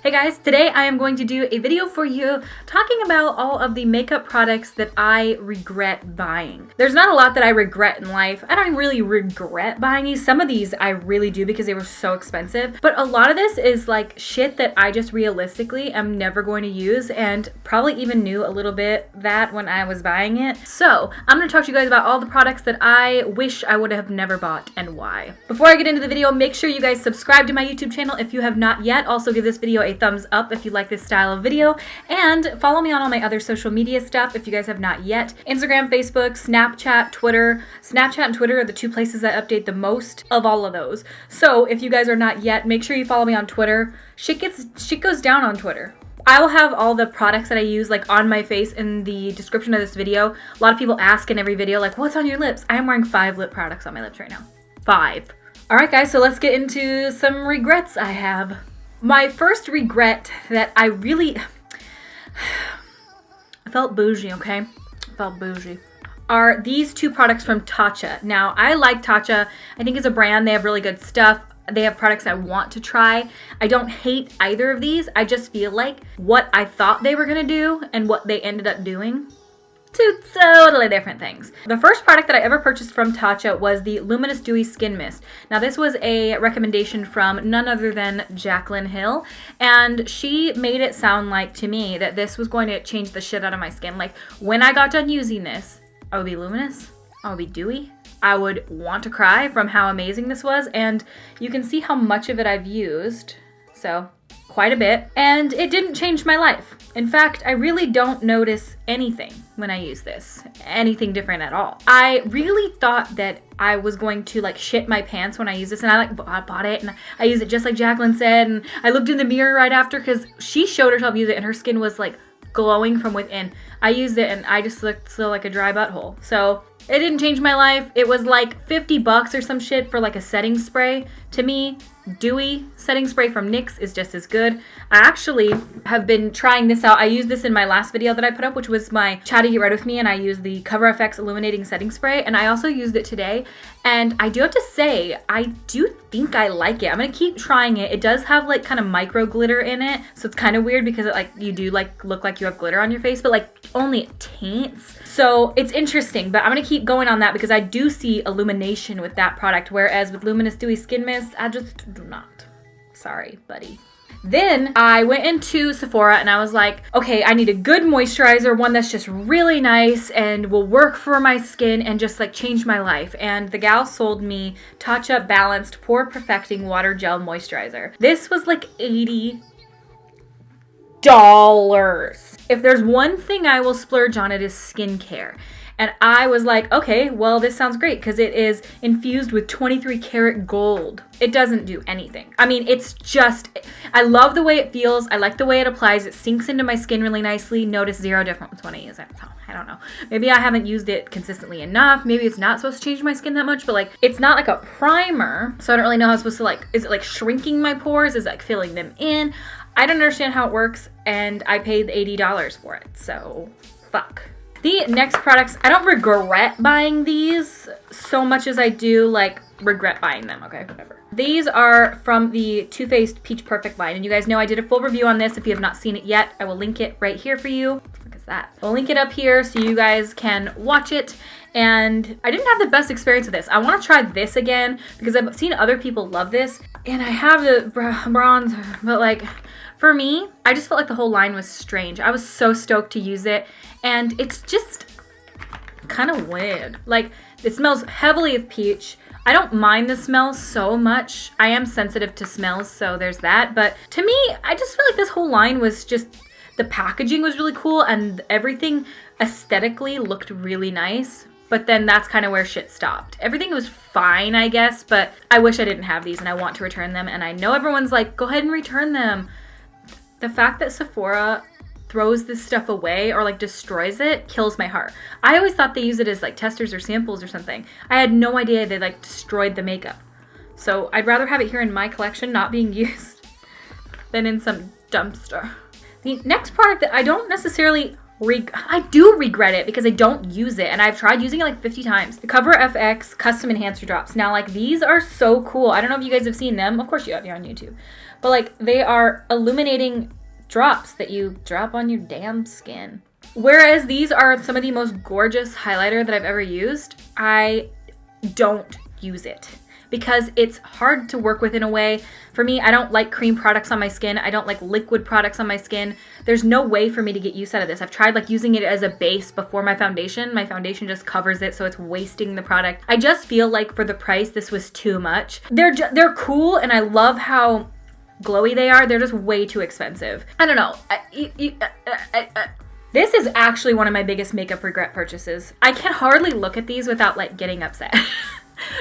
Hey guys, today I am going to do a video for you talking about all of the makeup products that I regret buying. There's not a lot that I regret in life. I don't really regret buying these. Some of these I really do because they were so expensive. But a lot of this is like shit that I just realistically am never going to use and probably even knew a little bit that when I was buying it. So I'm going to talk to you guys about all the products that I wish I would have never bought and why. Before I get into the video, make sure you guys subscribe to my YouTube channel if you have not yet. Also give this video a thumbs up if you like this style of video, and follow me on all my other social media stuff if you guys have not yet. Instagram, Facebook, Snapchat, Twitter. Snapchat and Twitter are the two places I update the most of all of those. So if you guys are not yet, make sure you follow me on Twitter. Shit goes down on Twitter. I will have all the products that I use like on my face in the description of this video. A lot of people ask in every video like, what's on your lips? I am wearing 5 lip products on my lips right now. 5. Alright guys, so let's get into some regrets I have. My first regret that I felt bougie, okay? Felt bougie. Are these two products from Tatcha. Now, I like Tatcha. I think it's a brand. They have really good stuff. They have products I want to try. I don't hate either of these. I just feel like what I thought they were gonna do and what they ended up doing, two totally different things. The first product that I ever purchased from Tatcha was the Luminous Dewy Skin Mist. Now this was a recommendation from none other than Jaclyn Hill, and she made it sound like to me that this was going to change the shit out of my skin. Like when I got done using this, I would be luminous, I would be dewy, I would want to cry from how amazing this was, and you can see how much of it I've used, so quite a bit, and it didn't change my life. In fact, I really don't notice anything when I use this, anything different at all. I really thought that I was going to like shit my pants when I use this, and I bought it and I used it just like Jaclyn said, and I looked in the mirror right after because she showed herself use it and her skin was like glowing from within. I used it and I just looked still like a dry butthole. So it didn't change my life. It was like 50 bucks or some shit for like a setting spray. To me, Dewy setting spray from NYX is just as good. I actually have been trying this out. I used this in my last video that I put up, which was my Chatty Get Red With Me, and I used the Cover FX Illuminating Setting Spray, and I also used it today. And I do have to say, I do think I like it. I'm gonna keep trying it. It does have like kind of micro glitter in it, so it's kind of weird because it like you do like look like you have glitter on your face, but like only taints. So it's interesting, but I'm gonna keep going on that because I do see illumination with that product, whereas with Luminous Dewy Skin Mist, I just do not. Sorry, buddy. Then I went into Sephora and I was like, okay, I need a good moisturizer, one that's just really nice and will work for my skin and just like change my life. And the gal sold me Tatcha Balanced Pore Perfecting Water Gel Moisturizer. This was like $80. If there's one thing I will splurge on, it is skincare. And I was like, okay, well, this sounds great because it is infused with 23 karat gold. It doesn't do anything. I mean, it's just, I love the way it feels. I like the way it applies. It sinks into my skin really nicely. Notice zero difference when I use it. So I don't know. Maybe I haven't used it consistently enough. Maybe it's not supposed to change my skin that much, but like, it's not like a primer. So I don't really know how it's supposed to like, is it like shrinking my pores? Is it like filling them in? I don't understand how it works, and I paid $80 for it. So fuck. The next products, I don't regret buying these so much as I do like regret buying them. Okay, whatever. These are from the Too Faced Peach Perfect line, and you guys know I did a full review on this. If you have not seen it yet, I will link it right here for you. What the fuck is that? I'll link it up here so you guys can watch it. And I didn't have the best experience with this. I want to try this again because I've seen other people love this, and I have the bronzer, but like for me, I just felt like the whole line was strange. I was so stoked to use it, and it's just kind of weird. Like, it smells heavily of peach. I don't mind the smell so much. I am sensitive to smells, so there's that. But to me, I just feel like this whole line was just, the packaging was really cool, and everything aesthetically looked really nice. But then that's kind of where shit stopped. Everything was fine, I guess, but I wish I didn't have these, and I want to return them. And I know everyone's like, go ahead and return them. The fact that Sephora throws this stuff away or like destroys it kills my heart. I always thought they use it as like testers or samples or something. I had no idea they like destroyed the makeup. So I'd rather have it here in my collection not being used than in some dumpster. The next product that I don't necessarily I do regret it because I don't use it, and I've tried using it like 50 times. The Cover FX Custom Enhancer Drops. Now, like, these are so cool. I don't know if you guys have seen them. Of course you have, you're on YouTube. But like, they are illuminating drops that you drop on your damn skin. Whereas these are some of the most gorgeous highlighter that I've ever used, I don't use it because it's hard to work with in a way. For me, I don't like cream products on my skin. I don't like liquid products on my skin. There's no way for me to get use out of this. I've tried like using it as a base before my foundation. My foundation just covers it, so it's wasting the product. I just feel like for the price, this was too much. They're cool, and I love how glowy they are. They're just way too expensive. I don't know. This is actually one of my biggest makeup regret purchases. I can hardly look at these without like getting upset.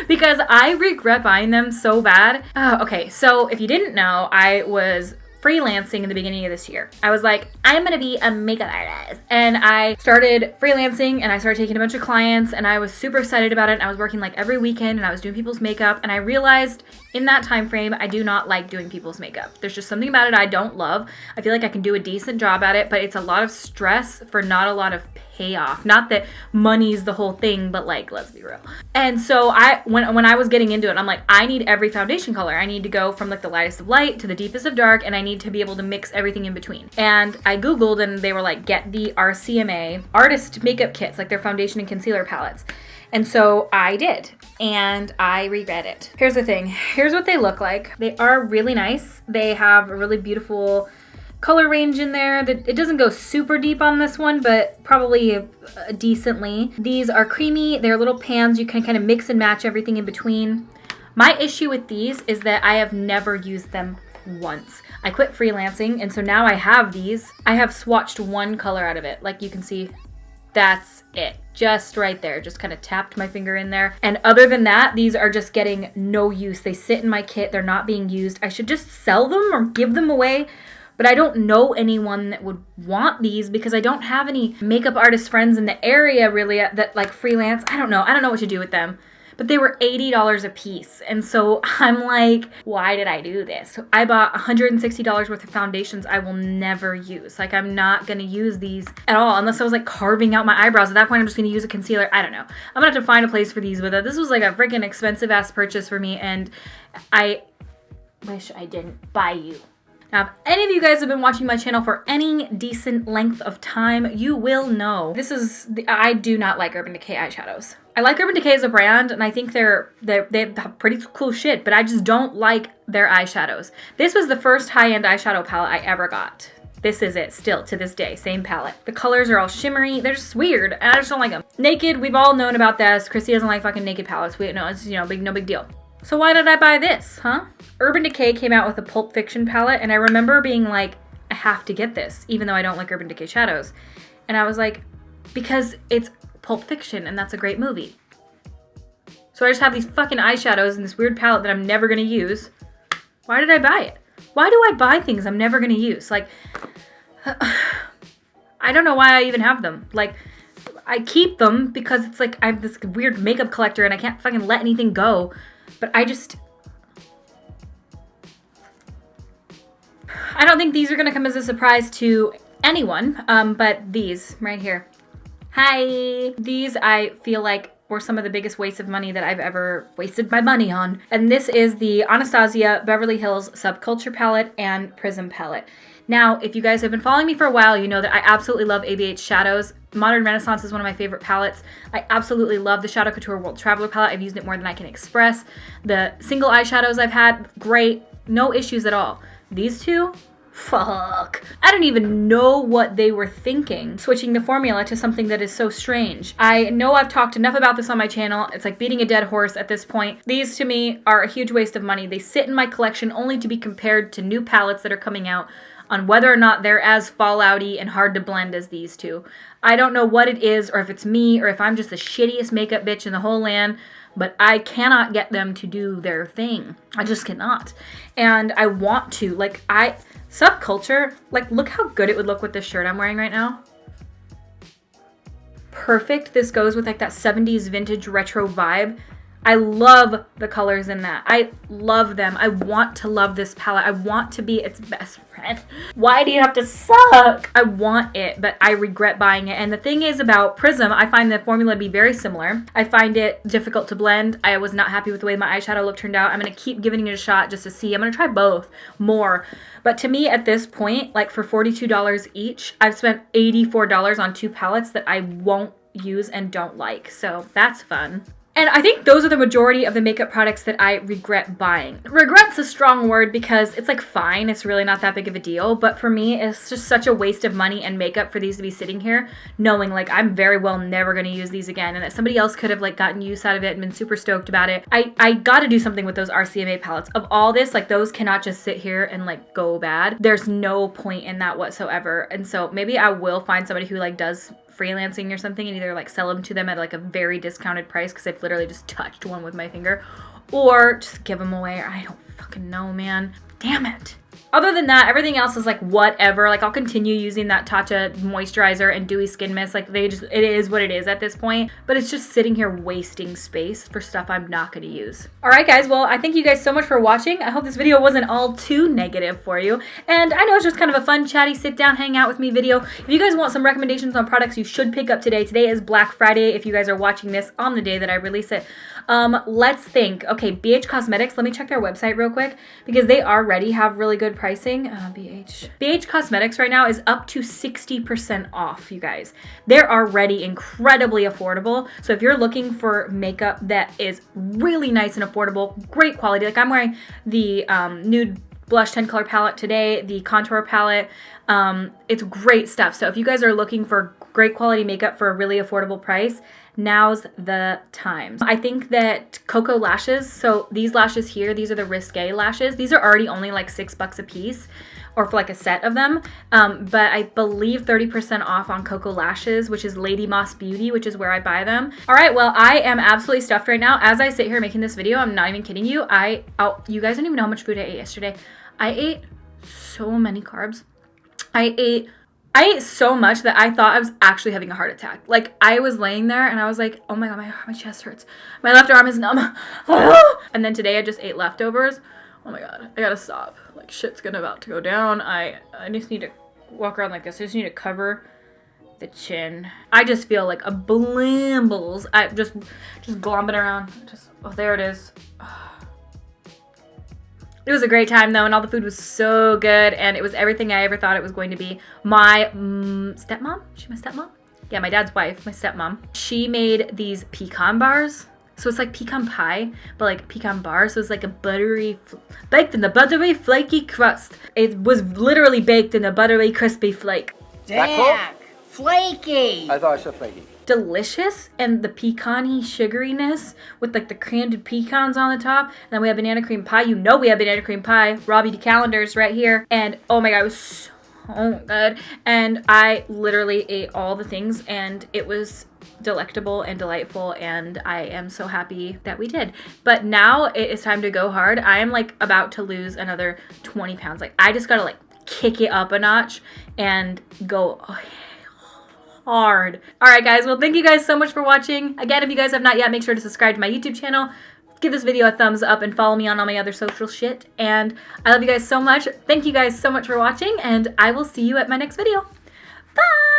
Because I regret buying them so bad. Okay, so if you didn't know, I was freelancing in the beginning of this year. I was like, I'm gonna be a makeup artist. And I started freelancing and I started taking a bunch of clients and I was super excited about it. And I was working like every weekend and I was doing people's makeup. And I realized in that time frame, I do not like doing people's makeup. There's just something about it I don't love. I feel like I can do a decent job at it, but it's a lot of stress for not a lot of payoff. Not that money's the whole thing, but like, let's be real. And so when I was getting into it, I'm like, I need every foundation color. I need to go from like the lightest of light to the deepest of dark, and I need to be able to mix everything in between. And I Googled and they were like, get the RCMA artist makeup kits, like their foundation and concealer palettes. And so I did, and I regret it. Here's the thing. Here's what they look like. They are really nice. They have a really beautiful color range in there. It doesn't go super deep on this one, but probably decently. These are creamy. They're little pans. You can kind of mix and match everything in between. My issue with these is that I have never used them once. I quit freelancing, and so now I have these. I have swatched one color out of it. Like you can see, that's it. Just right there. Just kind of tapped my finger in there. And other than that, these are just getting no use. They sit in my kit. They're not being used. I should just sell them or give them away. But I don't know anyone that would want these because I don't have any makeup artist friends in the area really that like freelance. I don't know what to do with them. But they were $80 a piece. And so I'm like, why did I do this? So I bought $160 worth of foundations I will never use. Like, I'm not gonna use these at all unless I was like carving out my eyebrows. At that point, I'm just gonna use a concealer. I don't know. I'm gonna have to find a place for these with it. This was like a freaking expensive ass purchase for me, and I wish I didn't buy you. Now, if any of you guys have been watching my channel for any decent length of time, you will know I do not like Urban Decay eyeshadows. I like Urban Decay as a brand, and I think they have pretty cool shit, but I just don't like their eyeshadows. This was the first high-end eyeshadow palette I ever got. This is it, still, to this day, same palette. The colors are all shimmery. They're just weird, and I just don't like them. Naked, we've all known about this. Chrissy doesn't like fucking naked palettes. It's, no big deal. So why did I buy this, huh? Urban Decay came out with a Pulp Fiction palette, and I remember being like, I have to get this, even though I don't like Urban Decay shadows. And I was like, because it's Pulp Fiction, and that's a great movie. So I just have these fucking eyeshadows in this weird palette that I'm never gonna use. Why did I buy it? Why do I buy things I'm never gonna use? Like, I don't know why I even have them. Like, I keep them because it's like I have this weird makeup collector and I can't fucking let anything go. But I don't think these are gonna come as a surprise to anyone, but these right here. Hi! These I feel like were some of the biggest wastes of money that I've ever wasted my money on. And this is the Anastasia Beverly Hills Subculture palette and Prism palette. Now, if you guys have been following me for a while, you know that I absolutely love ABH shadows. Modern Renaissance is one of my favorite palettes. I absolutely love the Shadow Couture World Traveler palette. I've used it more than I can express. The single eyeshadows I've had, great. No issues at all. These two, fuck. I don't even know what they were thinking, switching the formula to something that is so strange. I know I've talked enough about this on my channel. It's like beating a dead horse at this point. These to me are a huge waste of money. They sit in my collection only to be compared to new palettes that are coming out on whether or not they're as fallouty and hard to blend as these two. I don't know what it is, or if it's me, or if I'm just the shittiest makeup bitch in the whole land, but I cannot get them to do their thing. I just cannot. And I want to. Like, Subculture, like, look how good it would look with this shirt I'm wearing right now. Perfect. This goes with like that 70s vintage retro vibe. I love the colors in that. I love them. I want to love this palette. I want to be its best friend. Why do you have to suck? I want it, but I regret buying it. And the thing is about Prism, I find the formula to be very similar. I find it difficult to blend. I was not happy with the way my eyeshadow look turned out. I'm going to keep giving it a shot just to see. I'm going to try both more. But to me, at this point, like for $42 each, I've spent $84 on 2 palettes that I won't use and don't like. So that's fun. And I think those are the majority of the makeup products that I regret buying. Regret's a strong word because it's like fine, it's really not that big of a deal. But for me, it's just such a waste of money and makeup for these to be sitting here, knowing like I'm very well never gonna use these again and that somebody else could have like gotten use out of it and been super stoked about it. I gotta do something with those RCMA palettes. Of all this, like those cannot just sit here and like go bad. There's no point in that whatsoever. And so maybe I will find somebody who like does freelancing or something and either like sell them to them at like a very discounted price because I've literally just touched one with my finger, or just give them away. I don't fucking know, man. Damn it. Other than that, everything else is like whatever. Like I'll continue using that Tatcha moisturizer and Dewy skin mist. Like it is what it is at this point. But it's just sitting here wasting space for stuff I'm not going to use. All right, guys. Well, I thank you guys so much for watching. I hope this video wasn't all too negative for you. And I know it's just kind of a fun, chatty, sit down, hang out with me video. If you guys want some recommendations on products you should pick up today. Today is Black Friday if you guys are watching this on the day that I release it. Let's think. Okay, BH Cosmetics. Let me check their website real quick because they already have really good pricing. BH Cosmetics right now is up to 60% off, you guys. They're already incredibly affordable. So if you're looking for makeup that is really nice and affordable, great quality, like I'm wearing the nude blush 10 color palette today, the contour palette. It's great stuff. So if you guys are looking for great quality makeup for a really affordable price, now's the time. I think that Cocoa lashes, so these lashes here, these are the Risque lashes. These are already only like $6 a piece, or for like a set of them. But I believe 30% off on Cocoa lashes, which is Lady Moss Beauty, which is where I buy them. All right, well, I am absolutely stuffed right now. As I sit here making this video, I'm not even kidding you. You guys don't even know how much food I ate yesterday. I ate so many carbs. I ate so much that I thought I was actually having a heart attack. Like, I was laying there and I was like, oh my God, my chest hurts. My left arm is numb. And then today I just ate leftovers. Oh my God, I gotta stop. Like, shit's about to go down. I just need to walk around like this. I just need to cover the chin. I just feel like a blimbles. I just glomping around. Oh, there it is. It was a great time though, and all the food was so good, and it was everything I ever thought it was going to be. My stepmom? She's my stepmom? Yeah, my dad's wife, my stepmom. She made these pecan bars. So it's like pecan pie, but like pecan bar. So it's like a baked in the buttery flaky crust. It was literally baked in a buttery crispy flake. Damn, flaky. I thought I said flaky. Delicious, and the pecan-y sugariness with like the candied pecans on the top. And then we have banana cream pie. You know we have banana cream pie. Rawbeauty calendars right here. And oh my God, it was so good. And I literally ate all the things and it was delectable and delightful, and I am so happy that we did. But now it is time to go hard. I am like about to lose another 20 pounds. Like I just gotta like kick it up a notch and go hard. All right, guys. Well, thank you guys so much for watching. Again, if you guys have not yet, make sure to subscribe to my YouTube channel. Give this video a thumbs up and follow me on all my other social shit. And I love you guys so much. Thank you guys so much for watching, and I will see you at my next video. Bye!